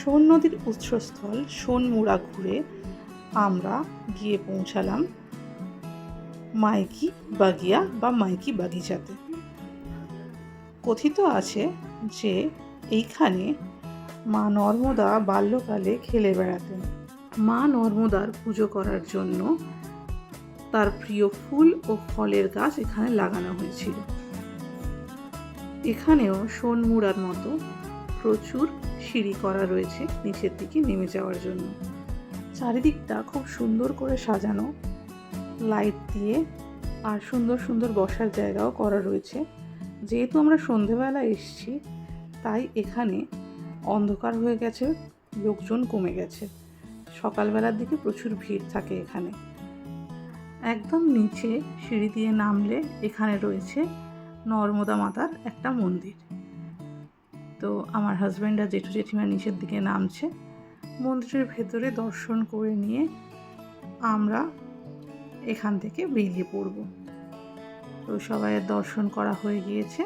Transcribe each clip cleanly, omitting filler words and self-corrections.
সোন নদীর উৎসস্থল সোনমুড়া ঘুরে আমরা গিয়ে পৌঁছালাম মাইকি বাগিয়া বা মাইকি বাগিচাতে। কথিত আছে যে এইখানে মা নর্মদা বাল্যকালে খেলে বেড়াতেন। মা নর্মদার পুজো করার জন্য তার প্রিয় ফুল ও ফলের গাছ এখানে লাগানো হয়েছিল। এখানেও সোনমুড়ার মতো প্রচুর সিঁড়ি করা রয়েছে নিচের দিকে নেমে যাওয়ার জন্য। চারিদিকটা খুব সুন্দর করে সাজানো লাইট দিয়ে, আর সুন্দর সুন্দর বসার জায়গাও করা রয়েছে। যেহেতু আমরা সন্ধেবেলা এসেছি তাই এখানে অন্ধকার হয়ে গেছে, লোকজন কমে গেছে। সকালবেলার দিকে প্রচুর ভিড় থাকে এখানে। একদম নিচে সিঁড়ি দিয়ে নামলে এখানে রয়েছে নর্মদা মাতার একটা মন্দির। তো আমার হাজব্যান্ড আর জেঠু জেঠিমা নিচের দিকে নামছে। মন্দিরের ভেতরে দর্শন করে নিয়ে আমরা এখান থেকে বেরিয়ে পড়ব। তো সবাইয়ের দর্শন করা হয়ে গিয়েছে।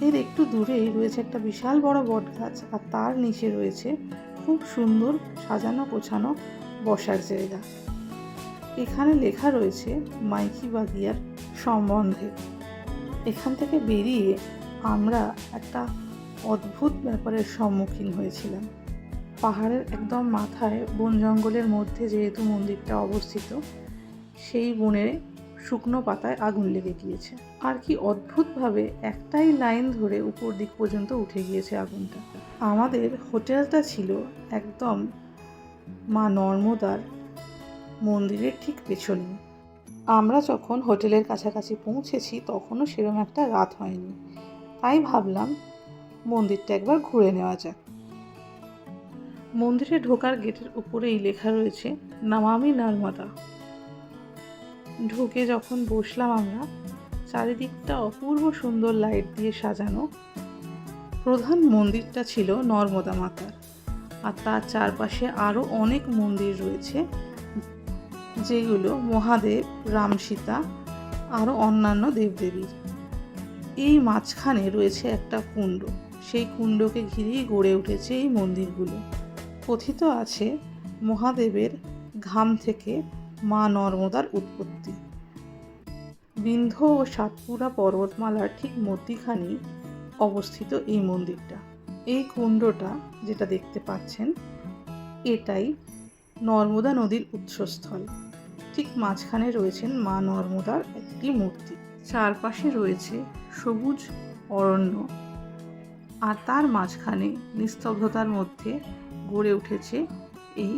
এর একটু দূরেই রয়েছে একটা বিশাল বড় বট গাছ, আর তার নিচে রয়েছে খুব সুন্দর সাজানো গোছানো বসার জায়গা। এখানে লেখা রয়েছে মাইকি বাগিয়ার সম্বন্ধে। এখান থেকে বেরিয়ে আমরা একটা অদ্ভুত ব্যাপারের সম্মুখীন হয়েছিলাম। পাহাড়ের একদম মাথায় বন জঙ্গলের মধ্যে যেহেতু মন্দিরটা অবস্থিত, সেই বনে শুকনো পাতায় আগুন লেগে গিয়েছে। আর কি অদ্ভুতভাবে একটাই লাইন ধরে উপর দিক পর্যন্ত উঠে গিয়েছে আগুনটা। আমাদের হোটেলটা ছিল একদম মা নর্মদার মন্দিরের ঠিক পেছনে। আমরা যখন হোটেলের কাছাকাছি পৌঁছেছি তখনও সেরকম একটা রাত হয়নি, তাই ভাবলাম মন্দিরটা একবার ঘুরে নেওয়া যাক। মন্দিরে ঢোকার গেটের উপরেই লেখা রয়েছে নমামি নর্মদা। ঢুকে যখন বসলাম আমরা, চারিদিকটা অপূর্ব সুন্দর লাইট দিয়ে সাজানো। প্রধান মন্দিরটা ছিল নর্মদা মাতার, আর তার চারপাশে আরও অনেক মন্দির রয়েছে, যেগুলো মহাদেব, রাম, সীতা আরও অন্যান্য দেবদেবীর। এই মাঝখানে রয়েছে একটা কুণ্ড, সেই কুণ্ডকে ঘিরেই গড়ে উঠেছে এই মন্দিরগুলো। কথিত আছে মহাদেবের ঘাম থেকে মা নর্মদার উৎপত্তি। বিন্ধ্য ও সাতপুরা পর্বতমালার ঠিক মধ্যিখানে অবস্থিত এই মন্দিরটা। এই কুণ্ডটা যেটা দেখতে পাচ্ছেন, এটাই নর্মদা নদীর উৎসস্থল। ঠিক মাঝখানে রয়েছেন মা নর্মদার একটি মূর্তি। চারপাশে রয়েছে সবুজ অরণ্য, আর তার মাঝখানে নিস্তব্ধতার মধ্যে গড়ে উঠেছে এই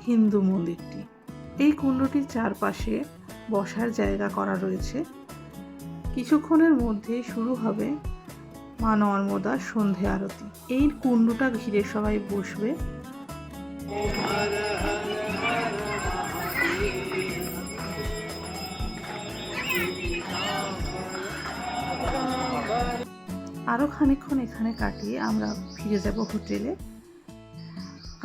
হিন্দু মন্দিরটি। এই কুণ্ডটির চারপাশে বসার জায়গা করা রয়েছে। কিছুক্ষণের মধ্যে শুরু হবে মা নর্মদার সন্ধে আরতি। এই কুণ্ডটা ঘিরে সবাই বসবে। আরও খানিকক্ষণ এখানে কাটিয়ে আমরা ফিরে যাব হোটেলে।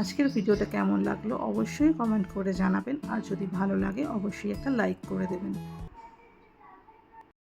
আজকের ভিডিওটা কেমন লাগলো অবশ্যই কমেন্ট করে জানাবেন, আর যদি ভালো লাগে অবশ্যই একটা লাইক করে দেবেন।